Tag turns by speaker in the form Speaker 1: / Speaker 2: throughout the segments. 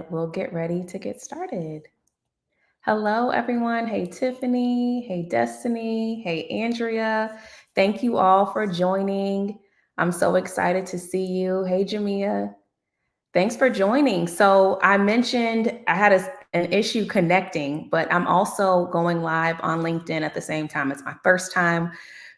Speaker 1: and we'll get ready to get started. Hello, everyone. Hey, Tiffany. Hey, Destiny. Hey, Andrea. Thank you all for joining. I'm so excited to see you. Hey, Jamia. Thanks for joining. So, I mentioned I had an issue connecting, but I'm also going live on LinkedIn at the same time. It's my first time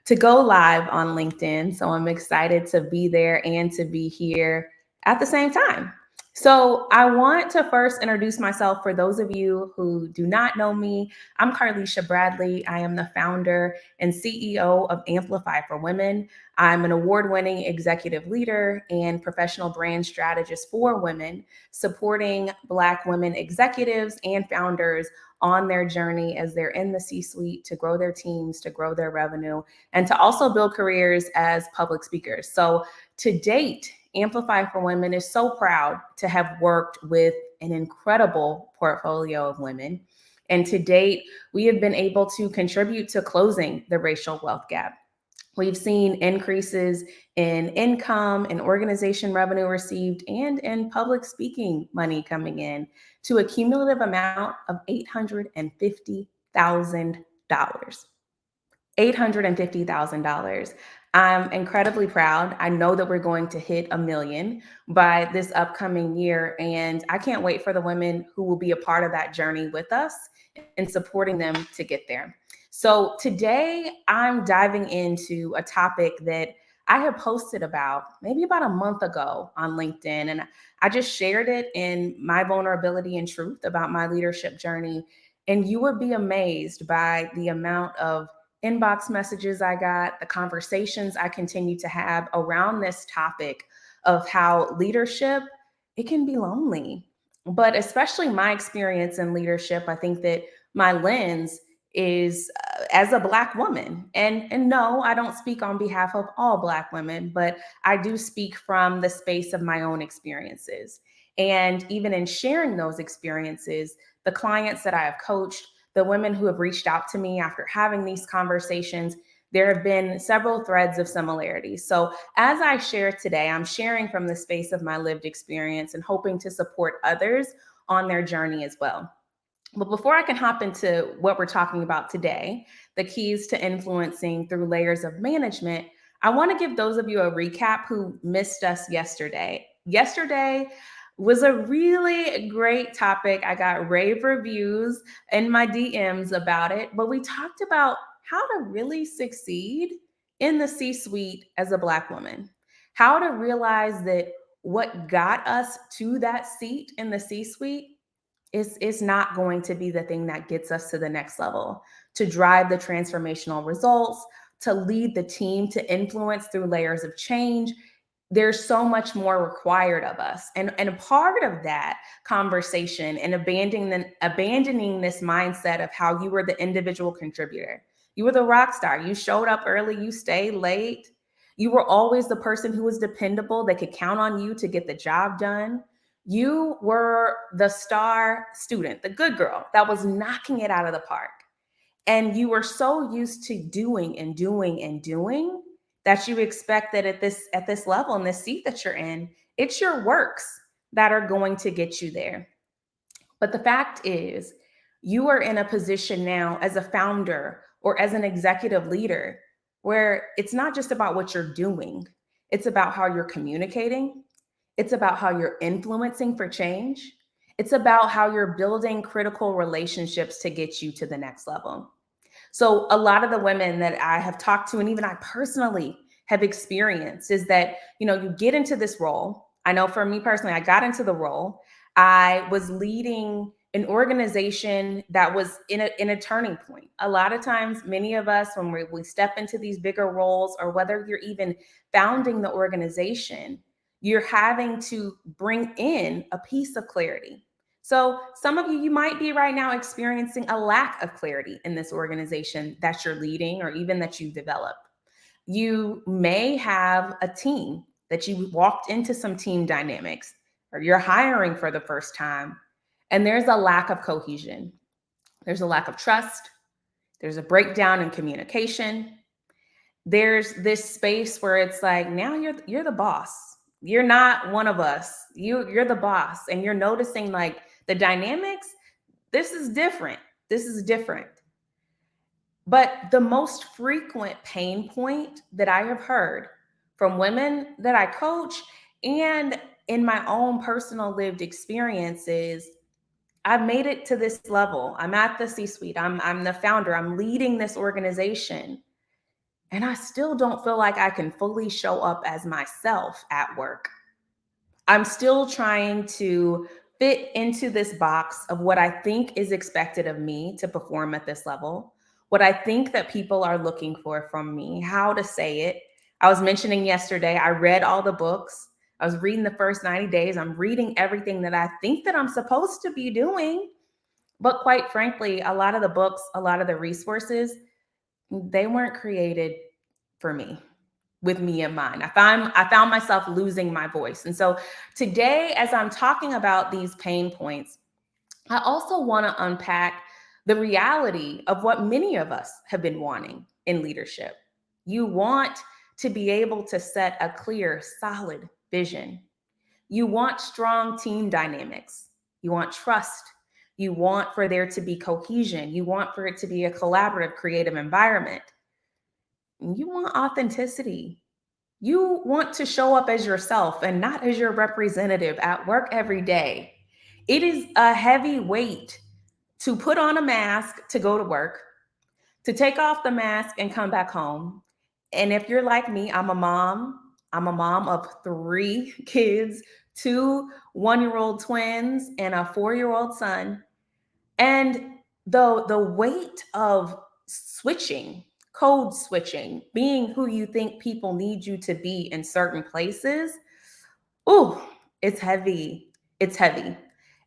Speaker 1: to go live on LinkedIn. So, I'm excited to be there and to be here at the same time. So, I want to first introduce myself for those of you who do not know me. I'm Carlisha Bradley. I am the founder and CEO of Amplify for Women. I'm an award winning executive leader and professional brand strategist for women, supporting Black women executives and founders on their journey as they're in the C suite to grow their teams, to grow their revenue, and to also build careers as public speakers. So, to date, Amplify for Women is so proud to have worked with an incredible portfolio of women. And to date, we have been able to contribute to closing the racial wealth gap. We've seen increases in income and organization revenue received and in public speaking money coming in to a cumulative amount of $850,000. $850,000. I'm incredibly proud. I know that we're going to hit a million by this upcoming year. And I can't wait for the women who will be a part of that journey with us and supporting them to get there. So today I'm diving into a topic that I have posted about maybe about a month ago on LinkedIn. And I just shared it in my vulnerability and truth about my leadership journey. And you would be amazed by the amount of inbox messages I got, the conversations I continue to have around this topic of how leadership, it can be lonely. But especially my experience in leadership, I think that my lens is as a Black woman. And no, I don't speak on behalf of all Black women, but I do speak from the space of my own experiences. And even in sharing those experiences, the clients that I have coached, the women who have reached out to me after having these conversations, there have been several threads of similarities. So, as I share today, I'm sharing from the space of my lived experience and hoping to support others on their journey as well. But before I can hop into what we're talking about today, the keys to influencing through layers of management, I want to give those of you a recap who missed us yesterday. Yesterday was a really great topic. I got rave reviews in my DMs about it, but we talked about how to really succeed in the C suite as a Black woman, how to realize that what got us to that seat in the C suite is not going to be the thing that gets us to the next level, to drive the transformational results, to lead the team, to influence through layers of change. There's so much more required of us. And a part of that conversation and abandoning this mindset of how you were the individual contributor. You were the rock star. You showed up early, you stayed late. You were always the person who was dependable. They could count on you to get the job done. You were the star student, the good girl that was knocking it out of the park. And you were so used to doing and doing and doing that you expect that at this level in this seat that you're in, it's your works that are going to get you there. But the fact is, you are in a position now as a founder or as an executive leader where it's not just about what you're doing, it's about how you're communicating, it's about how you're influencing for change, it's about how you're building critical relationships to get you to the next level. So, a lot of the women that I have talked to, and even I personally have experienced, is that, you get into this role. I know for me personally, I got into the role. I was leading an organization that was in a turning point. A lot of times, many of us, when we step into these bigger roles, or whether you're even founding the organization, you're having to bring in a piece of clarity. So some of you might be right now experiencing a lack of clarity in this organization that you're leading or even that you've developed. You may have a team that you walked into some team dynamics, or you're hiring for the first time, and there's a lack of cohesion. There's a lack of trust. There's a breakdown in communication. There's this space where it's like, now you're the boss. You're not one of us. You're the boss, and you're noticing like the dynamics. This is different. This is different. But the most frequent pain point that I have heard from women that I coach and in my own personal lived experiences, I've made it to this level. I'm at the C suite, I'm the founder, I'm leading this organization. And I still don't feel like I can fully show up as myself at work. I'm still trying to fit into this box of what I think is expected of me to perform at this level, what I think that people are looking for from me, how to say it. I was mentioning yesterday, I read all the books. I was reading the first 90 days. I'm reading everything that I think that I'm supposed to be doing. But quite frankly, a lot of the books, a lot of the resources, they weren't created for me, with me in mind. I found myself losing my voice. And so today, as I'm talking about these pain points, I also want to unpack the reality of what many of us have been wanting in leadership. You want to be able to set a clear, solid vision. You want strong team dynamics. You want trust. You want for there to be cohesion. You want for it to be a collaborative, creative environment. You want authenticity. You want to show up as yourself and not as your representative at work every day. It is a heavy weight to put on a mask to go to work, to take off the mask and come back home. And if you're like me, I'm a mom. I'm a mom of three kids, two 1-year-old twins, and a 4-year-old son. And the weight of switching, code switching, being who you think people need you to be in certain places, ooh, it's heavy. It's heavy.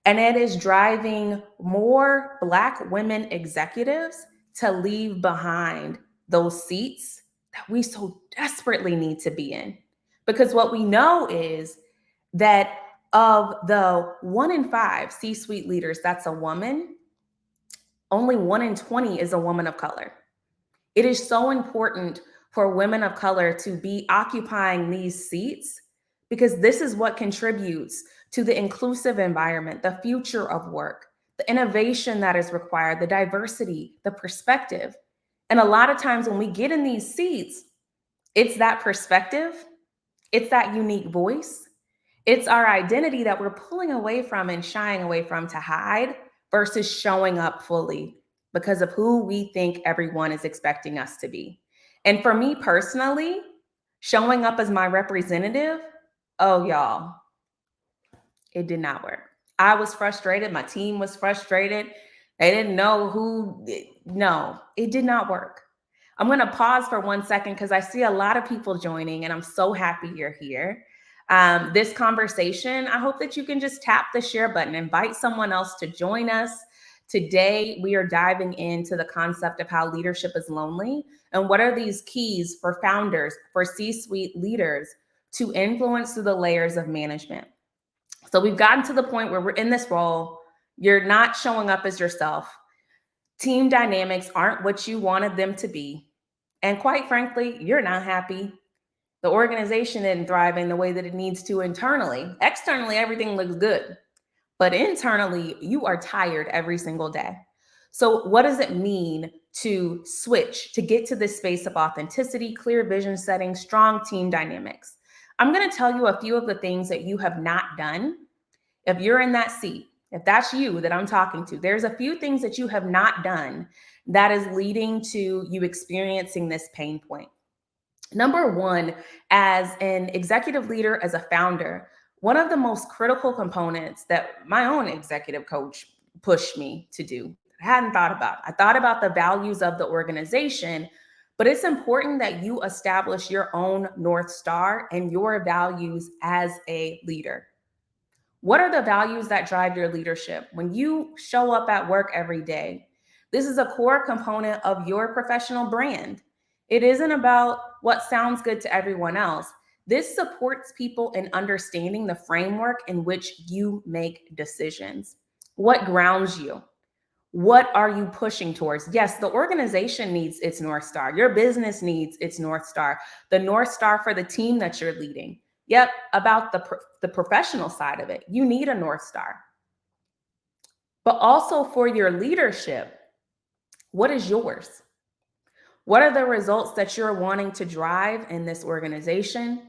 Speaker 1: And it is driving more Black women executives to leave behind those seats that we so desperately need to be in. Because what we know is that of the 1 in 5 C suite leaders, that's a woman, only 1 in 20 is a woman of color. It is so important for women of color to be occupying these seats because this is what contributes to the inclusive environment, the future of work, the innovation that is required, the diversity, the perspective. And a lot of times when we get in these seats, it's that perspective, it's that unique voice, it's our identity that we're pulling away from and shying away from to hide versus showing up fully because of who we think everyone is expecting us to be. And for me personally, showing up as my representative, oh, y'all, it did not work. I was frustrated. My team was frustrated. They didn't know who, no, it did not work. I'm going to pause for 1 second because I see a lot of people joining, and I'm so happy you're here. This conversation, I hope that you can just tap the share button, invite someone else to join us. Today, we are diving into the concept of how leadership is lonely and what are these keys for founders, for C-suite leaders to influence through the layers of management. So we've gotten to the point where we're in this role. You're not showing up as yourself. Team dynamics aren't what you wanted them to be. And quite frankly, you're not happy. The organization isn't thriving the way that it needs to internally. Externally, everything looks good. But internally, you are tired every single day. So, what does it mean to switch, to get to this space of authenticity, clear vision setting, strong team dynamics? I'm going to tell you a few of the things that you have not done. If you're in that seat, if that's you that I'm talking to, there's a few things that you have not done that is leading to you experiencing this pain point. Number one, as an executive leader, as a founder, one of the most critical components that my own executive coach pushed me to do, I hadn't thought about. I thought about the values of the organization, but it's important that you establish your own North Star and your values as a leader. What are the values that drive your leadership? When you show up at work every day, this is a core component of your professional brand. It isn't about what sounds good to everyone else. This supports people in understanding the framework in which you make decisions. What grounds you? What are you pushing towards? Yes, the organization needs its North Star. Your business needs its North Star. The North Star for the team that you're leading. Yep, about the professional side of it. You need a North Star. But also for your leadership, what is yours? What are the results that you're wanting to drive in this organization?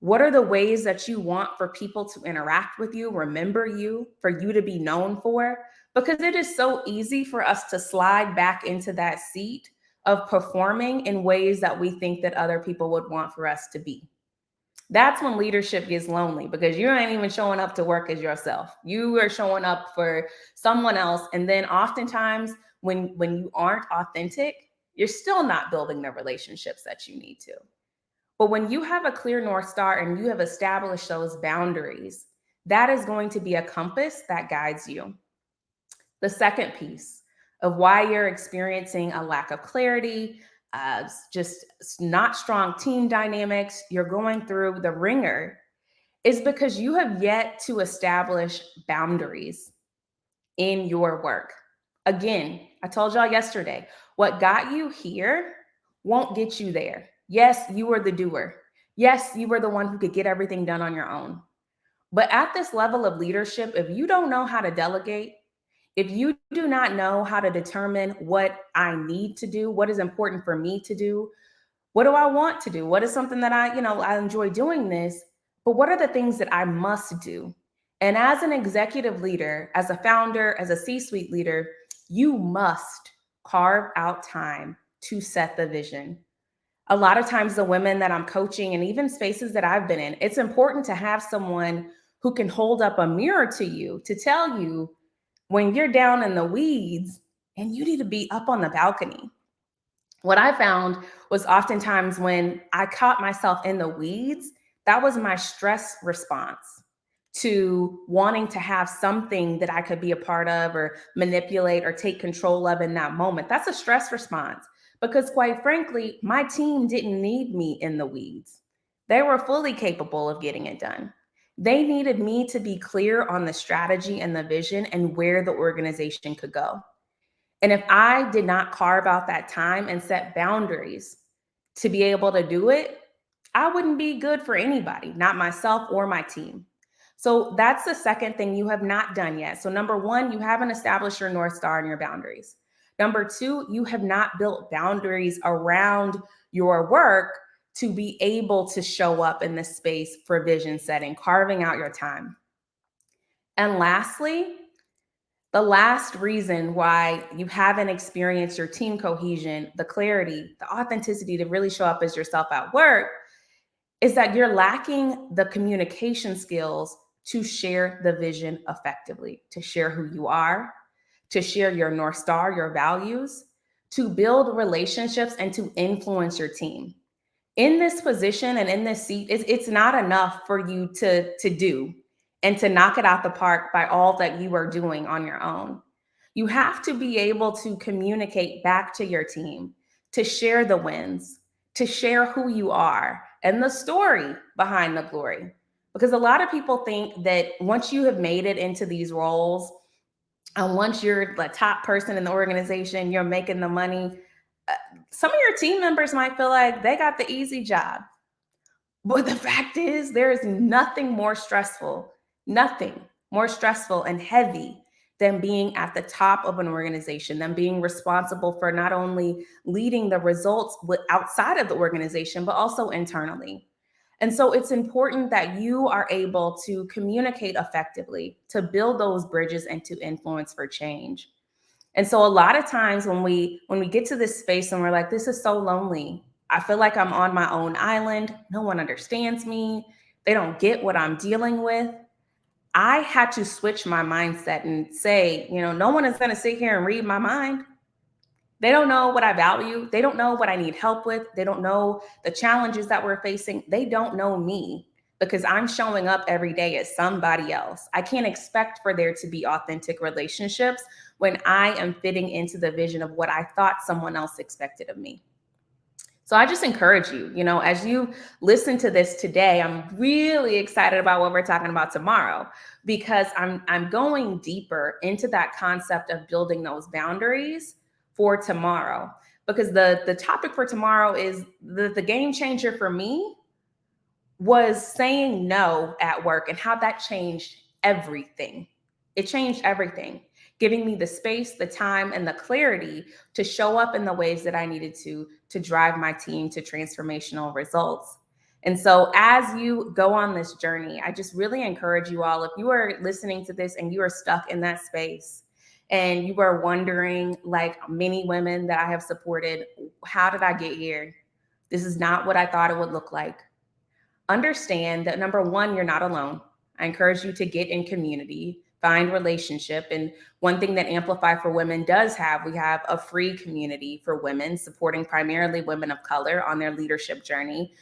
Speaker 1: What are the ways that you want for people to interact with you, remember you, for you to be known for? Because it is so easy for us to slide back into that seat of performing in ways that we think that other people would want for us to be. That's when leadership gets lonely because you ain't even showing up to work as yourself. You are showing up for someone else. And then oftentimes when you aren't authentic, you're still not building the relationships that you need to. But when you have a clear North Star and you have established those boundaries, that is going to be a compass that guides you. The second piece of why you're experiencing a lack of clarity, just not strong team dynamics, you're going through the ringer, is because you have yet to establish boundaries in your work. Again, I told y'all yesterday, what got you here won't get you there. Yes, you were the doer. Yes, you were the one who could get everything done on your own. But at this level of leadership, if you don't know how to delegate, if you do not know how to determine what I need to do, what is important for me to do, what do I want to do? What is something that I enjoy doing this, but what are the things that I must do? And as an executive leader, as a founder, as a C-suite leader, you must carve out time to set the vision. A lot of times the women that I'm coaching and even spaces that I've been in, it's important to have someone who can hold up a mirror to you to tell you when you're down in the weeds and you need to be up on the balcony. What I found was oftentimes when I caught myself in the weeds, that was my stress response to wanting to have something that I could be a part of or manipulate or take control of in that moment. That's a stress response because, quite frankly, my team didn't need me in the weeds. They were fully capable of getting it done. They needed me to be clear on the strategy and the vision and where the organization could go. And if I did not carve out that time and set boundaries to be able to do it, I wouldn't be good for anybody, not myself or my team. So that's the second thing you have not done yet. So, number one, you haven't established your North Star and your boundaries. Number two, you have not built boundaries around your work to be able to show up in this space for vision setting, carving out your time. And lastly, the last reason why you haven't experienced your team cohesion, the clarity, the authenticity to really show up as yourself at work is that you're lacking the communication skills to share the vision effectively, to share who you are, to share your North Star, your values, to build relationships and to influence your team. In this position and in this seat, it's not enough for you to do and to knock it out the park by all that you are doing on your own. You have to be able to communicate back to your team, to share the wins, to share who you are and the story behind the glory. Because a lot of people think that once you have made it into these roles, and once you're the top person in the organization, you're making the money, uh, some of your team members might feel like they got the easy job. But the fact is, there is nothing more stressful and heavy than being at the top of an organization, than being responsible for not only leading the results outside of the organization, but also internally. And so it's important that you are able to communicate effectively, to build those bridges and to influence for change. And so a lot of times when we get to this space and we're like, this is so lonely. I feel like I'm on my own island. No one understands me. They don't get what I'm dealing with. I had to switch my mindset and say, no one is going to sit here and read my mind. They don't know what I value. They don't know what I need help with. They don't know the challenges that we're facing. They don't know me because I'm showing up every day as somebody else. I can't expect for there to be authentic relationships when I am fitting into the vision of what I thought someone else expected of me. So I just encourage you, as you listen to this today, I'm really excited about what we're talking about tomorrow because I'm going deeper into that concept of building those boundaries for tomorrow. Because the topic for tomorrow is the game changer for me was saying no at work and how that changed everything. It changed everything, giving me the space, the time, and the clarity to show up in the ways that I needed to drive my team to transformational results. And so, as you go on this journey, I just really encourage you all, if you are listening to this and you are stuck in that space and you are wondering, like many women that I have supported, how did I get here? This is not what I thought it would look like. Understand that number one, you're not alone. I encourage you to get in community, find relationship. And one thing that Amplify for Women does have, we have a free community for women supporting primarily women of color on their leadership journey.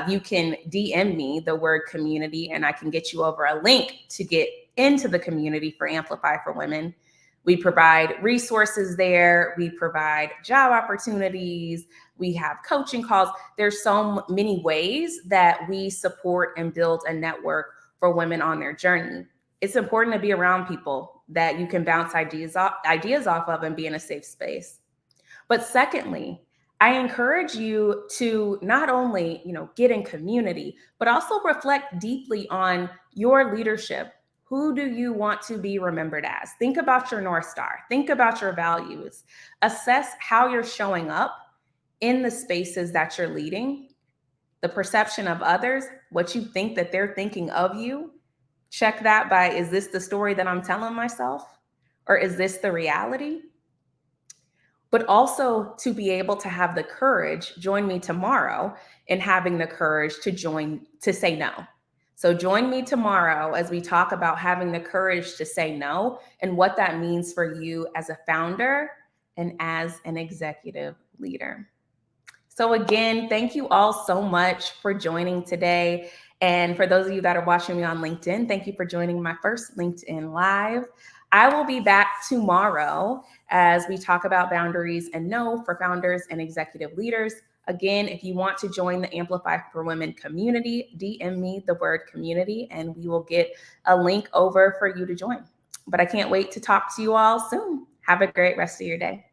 Speaker 1: You can DM me the word community and I can get you over a link to get into the community for Amplify for Women. We provide resources there. We provide job opportunities. We have coaching calls. There's so many ways that we support and build a network for women on their journey. It's important to be around people that you can bounce ideas off of and be in a safe space. But secondly, I encourage you to not only, get in community, but also reflect deeply on your leadership. Who do you want to be remembered as? Think about your North Star. Think about your values. Assess how you're showing up in the spaces that you're leading, the perception of others, what you think that they're thinking of you. Check that by, is this the story that I'm telling myself? Or is this the reality? But also to be able to have the courage, join me tomorrow in having the courage to say no. So join me tomorrow as we talk about having the courage to say no and what that means for you as a founder and as an executive leader. So again, thank you all so much for joining today. And for those of you that are watching me on LinkedIn, thank you for joining my first LinkedIn Live. I will be back tomorrow as we talk about boundaries and no for founders and executive leaders. Again, if you want to join the Amplify for Women community, DM me the word community and we will get a link over for you to join. But I can't wait to talk to you all soon. Have a great rest of your day.